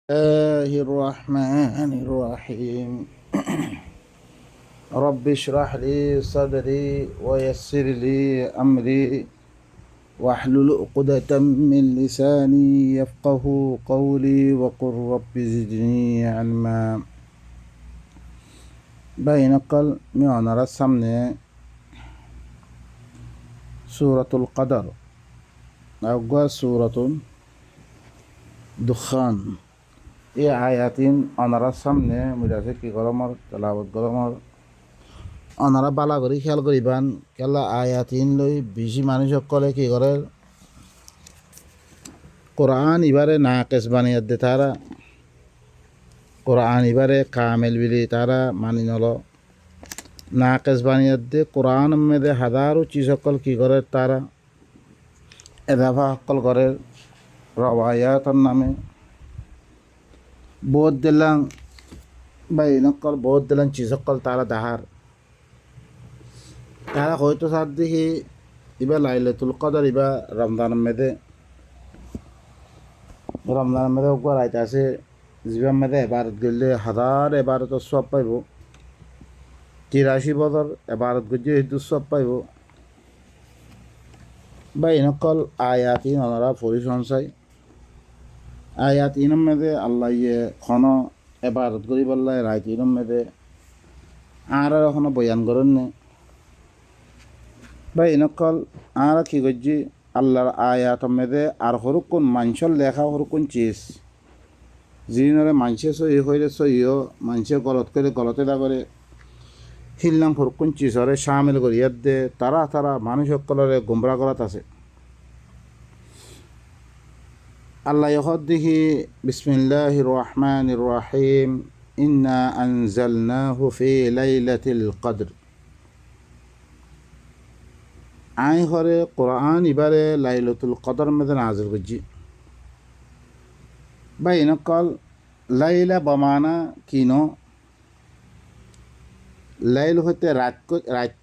الله الرحمن الرحيم رب اشرح لي صدري ويسر لي أمري واحلل عقدة من لساني يفقه قولي وقل رب زدني علما بينقل من رسمنا سورة القدر أو سورة دخان এই আয়াতিন অনারার সামনে মুজাফে কি গরমর তেলাবত গরমর অনারা বালা করে খেয়াল করিবান কেলা আয়াতিন লই বেশি মানুষ সকলে কি করে কোরআন ইবারে না কেস বানিয়ে দে তারা কোরআন ইবারে কামেল বিলি তারা মানি নল না কেস বানিয়ে দে কোরআন মেদে হাজারো চিজ সকল কি করে তারা এদাফা সকল করে রবায়াতর নামে বহুত দিলাম বা নকল বহুত দিলাম চিজকল তারা দাহার তারা হয়তো সার দেখি ইবা লাইলাতুল কদর ইবা রমজান মেদে একবার আইতে আছে জীবন মেদে এবারত গেলে হাজার এবারত সব পাইব 83 বছর এবারত গিয়ে হিন্দু সব পাইব বা নকল আয়াতি ওনারা পরিসংসায় আয়াত ইনম মেদে আল্লাহ ইয়ে খন এবারত করি বললাই রাইত ইনম মেদে আর এখনো বয়ান করেন নে বা ইনকল আর কি করছি আল্লাহর আয়াত মেদে আর হরুকুন মানুষের লেখা হরুকুন চিজ যিনরে মানুষে সহি হইলে সহিও মানুষে গলত করে গলতে দা করে হিললাম হরুকুন চিজরে সামিল করি ইয়াত দে তারা মানুষ সকলরে গুমরা করাত আছে আল্লাহ ইহদ্দিহি বিসমিল্লাহির রহমানির রহিম ইন্না আনজালনাহু ফি লাইলাতিল কদর আই হরে কোরআন ইবারে লাইলাতুল কদর মধ্যে নাজিল করছি ভাই নকল লাইলা বমানা কিনো লাইল হতে রাত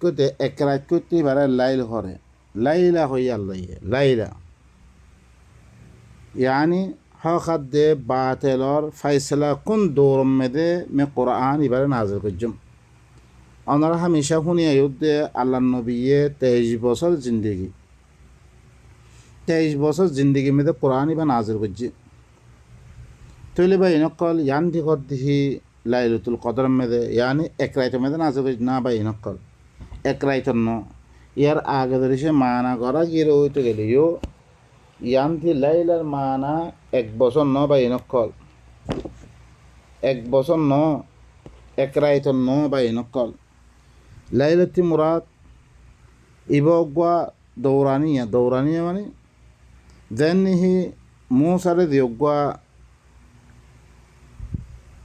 করতে এক রাত করতে এবারে লাইল হরে লাইলা হই আল্লাহ লাইলা यानी हक़द बातिल और फ़ैसला कुन दौर में दे मैं कुरान इबारे नाज़िल कज्जम और हमेशा हुनी अयुद्ध अल्लाह नबी 23 बছর ज़िंदगी में दे कुरान इबा नाज़िल कज्जे तो ले भाई नक़ल यान थी ख़ुद ही लाइलतुल क़द्र में दे यानी एक रात में दे नाज़िल कज्जे ना भाई नक़ल एक रात न यार आगे दरिशे माना करा गिरो तो के लिए ইয়ান্তি লাইলার মানা এক বছর ন বা ইনকল এক বছর ন এক রাইতর ন বা ইনকল লাইলাতি মুরাদ ইবগা দৌরানিয়া মানে দেনহি মুসারে দিয়গা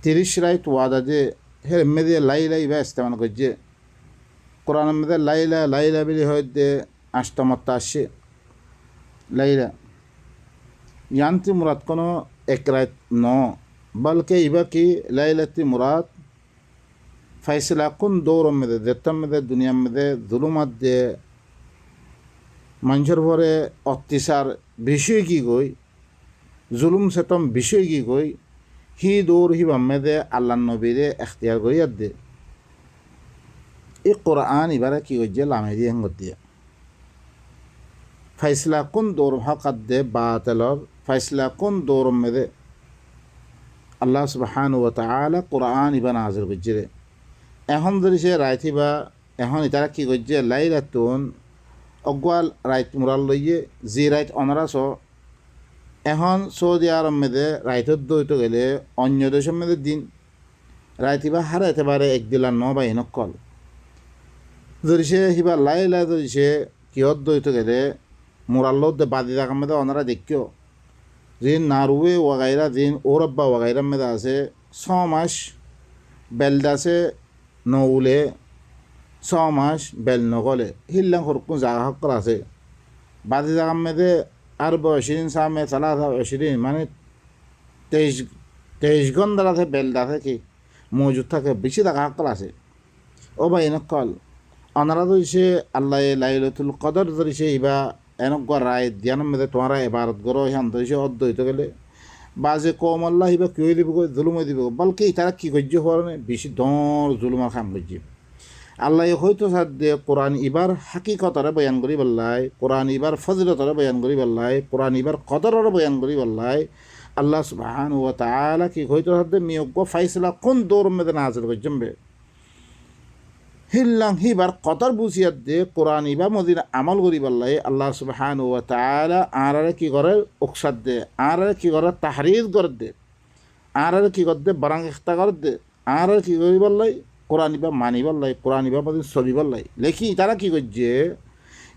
30 রাইত ওয়াদা যে হে মেদে লাইলা ইবা ইস্তেমাল করছে কোরআন মেদে লাইলা বিলি হইতে আষ্টমত্তা আসে লাইলা यांति मुराद कोनो एक रात नो बल्कि इबा की लाइलती मुराद फैसला कुन दौर में दे देतम में दे दुनिया में दे जुलुमत दे मंजर भरे अत्याचार विषय की गई जुलुम से तम विषय की गई ही दौर ही बम्मे दे अल्लाह नबी दे इख्तियार गई दे एक कुरान इबारा की वजह लामेरी हंगती है फैसला कुन दौर हक़द दे बातिल और फैसला कुन दौर में दे अल्लाह सुब्हानाहु व तआला कुरान इबा नाज़िल कज्जे এখন যদি সে রাইতি বা এখন ইতারা কি করছে লাইলাতুন অগওয়াল রাইত মুরাল লইয়ে জি রাইত অনারাস এখন সৌদি আরব মেদে রাইতত দইতে গেলে অন্য দেশের মেদে দিন রাইতি বা হারাইতে পারে এক দিলার ন বা ইনকল যদি সে হিবা লাইলা যদি সে কিয়ত দইতে গেলে মুরাল্লোদ বাদি থাকা মেদে ওনারা দেখিও जिन नारुए वगैरह जिन औरब्बा वगैरह में दासे 100 मास बेलदा से नौले 100 मास बेल नगले हिल्ला खुरकुन जागा हक्कला से बादी जागा में दे 24 साल में 23 माने 23 गंदरा से बेलदा से कि मौजूद था के बिची जागा हक्कला से ओ भाई नकल अनरा तो इसे अल्लाह लाइलतुल कदर तो इसे इबा এনক রায় ধ্যান মেদে তোমারা এবারত গরো হ্যান দইছে অদ্বৈত গেলে বাজে কম আল্লাহ হিবা কি হয়ে দিব জুলুম হয়ে দিব বলকে তারা কি গজ্য হওয়ার বেশি দর জুলুমার খাম গজ্য আল্লাহ হয়তো সাধ্যে কোরআন ইবার হাকিকতরে বয়ান করি বললাই কোরআন ইবার ফজিলতরে বয়ান করি বললাই কোরআন ইবার কদরের বয়ান করি বললাই আল্লাহ সুবহানাহু ওয়া তাআলা কি হয়তো সাধ্যে মিয়জ্ঞ ফাইসলা কোন দৌর মেদে নাজিল করজম্বে হিল্লাং হিবার কদর বুঝিয়াত দে কোরআন ইবা মদিনা আমল করি বললাই আল্লাহ সুবহানাহু ওয়া তাআলা আরারে কি করে উকসাদ দে আরারে কি করে তাহরিজ করে দে আরারে কি করে দে বরাং ইখতা করে দে আরারে কি করি বললাই কোরআন ইবা মানি বললাই কোরআন ইবা মদিন চলি বললাই লেখি তারা কি করছে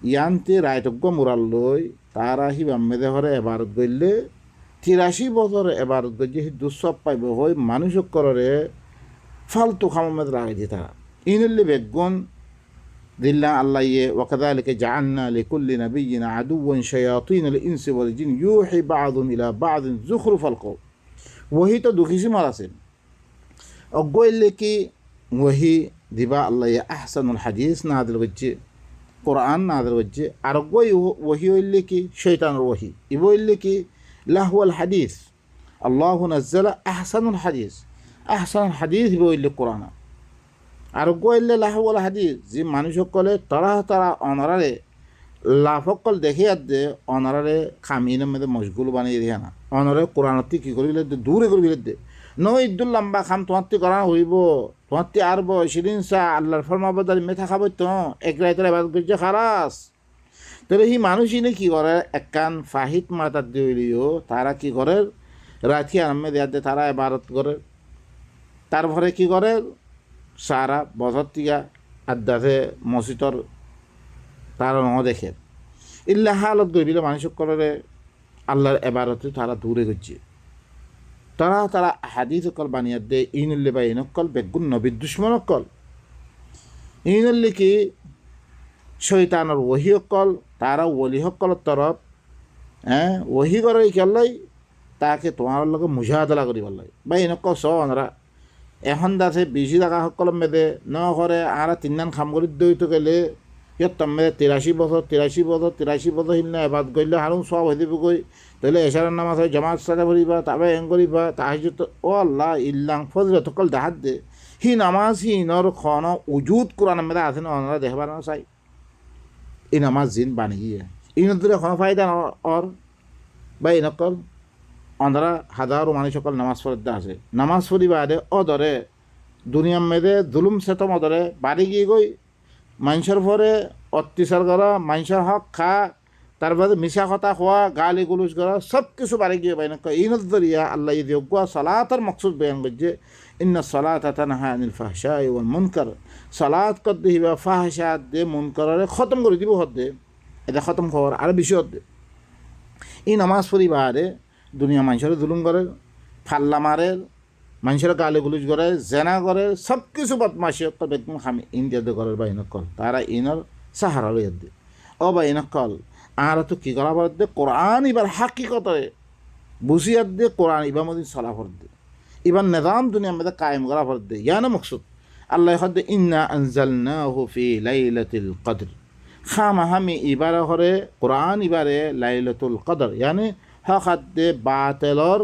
ইয়ান্তে রায়তজ্ঞ মুরাল লই তারা হিবা মেদে হরে এবারত গইলে 83 বছর এবারত গইছে দুঃসব পাইব হই মানুষ করে ফালতু খামেদ রাখে দি তারা ইনল্লি বেগুন দিল্লা আল্লাহ ইয়ে ওয়াকাযালিকা জাআলনা লিকুল্লি নাবিয়্যিন আদুওয়ান শায়াতিনাল ইনসি ওয়াল জিন ইউহি বা'দুহুম ইলা বা'দিন যুখরুফাল কওল ওহি তো দুখিসি মারাছেন অগইলে কি ওহি দিবা আল্লাহ আহসানুল হাদিস নাদিল করছে কোরআন নাদিল করছে আর ওহি হইলে কি শয়তানের ওহি ইব হইলে কি লাহওয়াল হাদিস আল্লাহু নাজ্জালা আহসানুল হাদিস ইব হইলে কোরআন আর হইলে লাহওয়াল হাদিস যে মানুষ সকলে তারা অনারারে লাফকল দেখে দে অনারারে খামিনের মধ্যে মশগুল বানিয়ে দিয়ে না অনারে কোরআনতি কি করি দে দূরে করি দে নয় ইদ্দুল লম্বা খাম তোমারটি করা হইব তোমারটি আরব সেদিন চা আল্লাহর ফরমাবদারি মেথা খাব তো এক রাইতের এবার করছে খারাস তাহলে সেই মানুষই নে কি করে একখান ফাহিত মাতার দিও তারা কি করে রাথি আরামে দেওয়ার দে তারা এবারত করে তারপরে কি করে সারা বছর টিকা আড্ডাতে মসজিদর তারা ন দেখে ইল্লা হালত গইবিলে মানুষ করে আল্লাহর এবারতে তারা দূরে করছে তারা হাদিস অকল বানিয়ে দে ইনুল্লি বা ইনকল বেগুন নবীর দুশ্মন অকল ইনুল্লি কি শৈতানের ওহি অকল তারা ওলি সকলের তরফ ওহি করে কেলাই তাকে তোমার লগে মুজাহাদা করি বললাই বা ইনকল স ওনারা এখন দাসে বেশি টাকা সকল মেদে ন করে আর তিনজন খাম করে দইতে গেলে ইয়ত মেদে 83 বছর হিলনা এবার গইলে হারুন সব হয়ে দিব গই তাহলে এশারের নামাজ হয় জামাত সাদা করিবা তবে এং করিবা তাহাজ্জুদ ও আল্লাহ ইল্লাং ফজলত কল দাহাত দে হি নামাজ হি নর খন উজুদ কোরআন মেদে আছে না ওনারা দেখবার না চাই এই নামাজ জিন বানিয়ে ইনদের এখন ফায়দা অর বা ইনকল ওনারা হাজারো মানুষ সকল নামাজ পড়তে আছে নামাজ পড়িবা দে অদরে দুনিয়ার মেদে জুলুম সেতম অদরে বাড়ি গিয়ে গই মানুষের পরে অত্যাচার করা মানুষের হক খা তারপরে মিশা কথা খোয়া গালি গুলুজ করা সব কিছু বাড়ি গিয়ে বাইন ইনত দরিয়া আল্লাহ ইয়োগ্যা সালাতের মকসুদ বয়ান করছে ইন্না সালাতা তানহা আনিল ফাহশাই ওয়াল মুনকার সালাত কর দিবা ফাহশা দে মুনকারে খতম করে দিব হদ দে এটা খতম খবর আর বেশি হদ দে এই নামাজ পড়িবারে দুনিয়া মানুষের জুলুম করে ফাল্লা মারে মানুষের গালি গুলুজ করে জেনা করে সব কিছু বদমাশি বেগম খামি ইন্ডিয়াতে করে বা ইনকল তারা ইনর সাহারা লইয়া দে ও বা ইনকল আর তো কী করা পর দে কোরআন এবার হাকিকতে বুঝিয়ার দে কোরআন ইবার মধ্যে চলা পর দে এবার নিজাম দুনিয়ার মধ্যে কায়েম করা পর দে ইয়া না মকসুদ আল্লাহ হদে ইন্না আনজালনাহু ফি লাইলাতিল কদর খামাহামি ইবারে হরে কোরআন ইবারে লাইলাতুল কদর ইয়ানি হকাদ্দে বাতেলর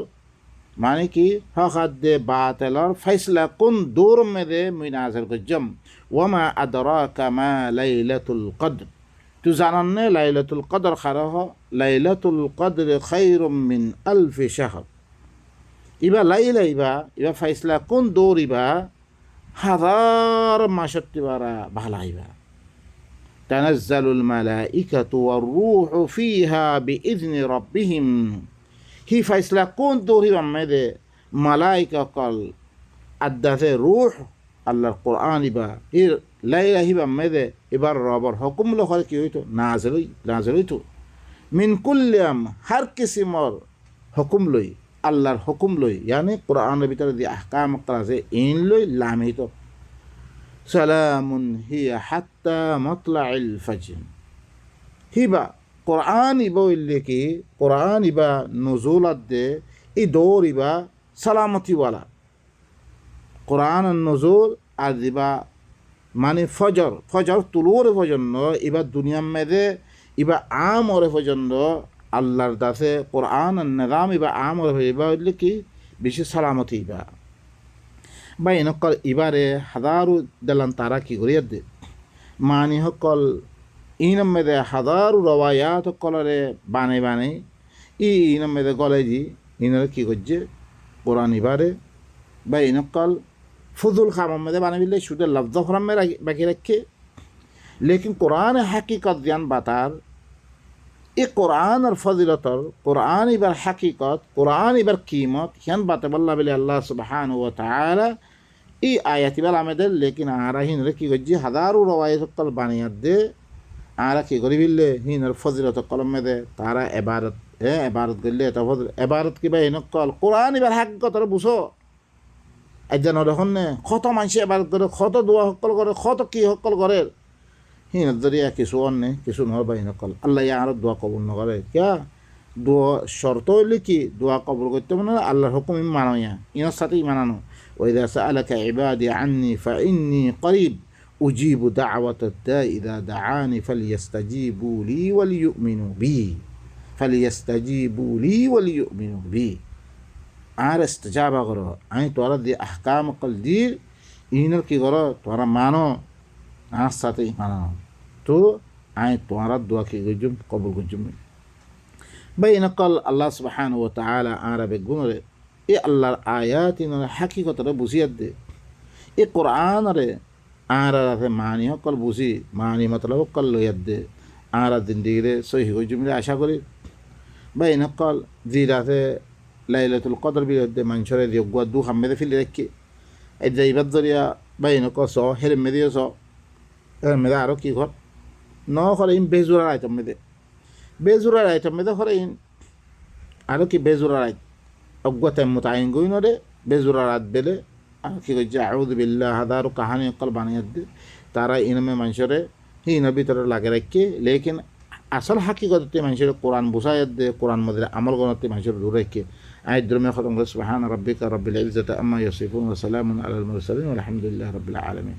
মানে কি হকাদ্দে বাতেলর ফয়সলা কোন দূর মেদে মুই নাযিল করজম ওয়ামা আদরাকা মা লাইলাতুল কদর তু জানান নে লাইলাতুল কদর খারাহ লাইলাতুল কদর খায়রুম মিন আলফি শাহর ইবা লাইলা ইবা ফয়সলা কোন দূর ইবা হাজার মাসত্তি বারা ভালা ইবা তানাজ্জালুল মালাইকাতু ওয়ার রূহু ফিহা বিইذনি রাব্বিহিম হি ফয়সলা কোন দূর ইবা মেদে মালাইকা কল আদাতে রূহ আল্লাহর কোরআন ইবা এর লাইলা হিবা মেদে এবার রবর হুকুম লখর কি হইতো নাজিল হইতো মিন কুল্লিয়াম হার কিসিমর হুকুম লই আল্লাহর হুকুম লই ইয়ানি কোরআনের ভিতরে যে আহকাম আছে ইন লই লামিত সালামুন হিয়া হাত্তা মাতলাইল ফজর হিবা কোরআন ইবা ইল্লে কি কোরআন ইবা নুজুলাত দে ই দৌর ইবা সালামতি ওয়ালা কোরআন নজুল আর দিবা মানে ফজর তুলুর পর্যন্ত এবার দুনিয়ার মেদে এবার আমরে পর্যন্ত আল্লাহর দাসে কোরআন নিজাম ইবা আমর হইবা হইলে কি বেশি সালামতি ইবা বা এনেকল ইবারে হাজারো দেলান তারা কি করিয়া দে মানি সকল ইনম মেদে হাজারো রওয়ায়াত সকলরে বানে বানে ইনম মেদে গলে দি ইনরে কি করছে কোরআন ইবারে বা এনেকল ফজুল খাম মেদে বানে বিলে শুধু লফজ ফরামে বাকি রাখে লেকিন কোরআন হাকিকত জ্ঞান বাতার এই কোরআন আর ফজিলতর কোরআন ইবার হাকিকত কোরআন ইবার কিমত হিয়ান বাতে বল্লা বলে আল্লাহ সুবহানাহু ওয়া তাআলা এই আয়াত ইবার আমাদের লেকিন আরা হিনরে কি করছি হাজারো রওয়ায়াত সকল বানিয়ে দে আরা কি করি বিললে হিনর ফজিলত কলমে দে তারা এবারত এবারত করলে এটা ফজল এবারত কিবা এনেকল কোরআন ইবার হাকিকতর বুঝো একজন দেখুন নে কত মানুষ এবারত করে কত দোয়া সকল করে কত কি সকল করে হিনত জরিয়া কিছু অন্যে কিছু নহর বা হিনকল আল্লাহ আর দোয়া কবুল নকরে কিয়া দোয়া শর্ত হইলে কি দোয়া কবুল করতে মানে আল্লাহর হুকুম মানো ইনার সাথেই মানানো ওইদা সাআলাকা ইবাদি আন্নি ফাইন্নি করিব উজিবু দাওয়াতাদ দাঈ ইযা দাআনি ফালইস্তাজিবু লি ওয়ালিয়ুমিনু বি ফালইস্তাজিবু লি ওয়ালিয়ুমিনু বি আর ইস্তিজাবা করো আমি তোরা দি আহকাম কল দির ইনার কি করো তোরা মানো আর সাথেই মানানো তো আয় তোমারা দোয়া কি গজুম কবুল গজুম ভাই নকল আল্লাহ সুবহানাহু ওয়া তাআলা আরবে গুণরে এ আল্লাহর আয়াত ইন হাকিকতরে বুঝিয়ে দে এ কোরআন রে আরাতে মানি হকল বুঝি মানি মতলব কল লইয়া দে আরা জিন্দিগিরে সহি গজুম আশা করি ভাই নকল জিরাতে লাইলাতুল কদর বিরুদ্ধে মানুষরে যোগ্য দু হাম্মেদে ফিলে রাখি এই যে ইবাদ জরিয়া ভাই নকল স হেরে মেদিও স মেদা আরও কি ঘর ন করে ইন বেজুরার আইটেম বেজুরার আইটেম মেদে করে ইন আরও কি বেজুরার আইট অজ্ঞতা মোতায়েন গই নরে বেজুরার রাত বেলে আর কি করছে আউযু বিল্লাহ হাজারো কাহানি অকল বানিয়ে দে তারা ইনমে মানুষরে হিন ভিতরে লাগে রাখে লেকিন আসল হাকিকতে মানুষের কোরআন বুঝাই দে কোরআন মধ্যে আমল গণতে মানুষের দূর রেখে আয় দ্রমে খতম সুবহান রাব্বিকা রাব্বিল ইজ্জাতি আম্মা ইয়াসিফুন ওয়া সালামুন আলাল মুরসালিন ওয়া আলহামদুলিল্লাহি রাব্বিল আলামিন।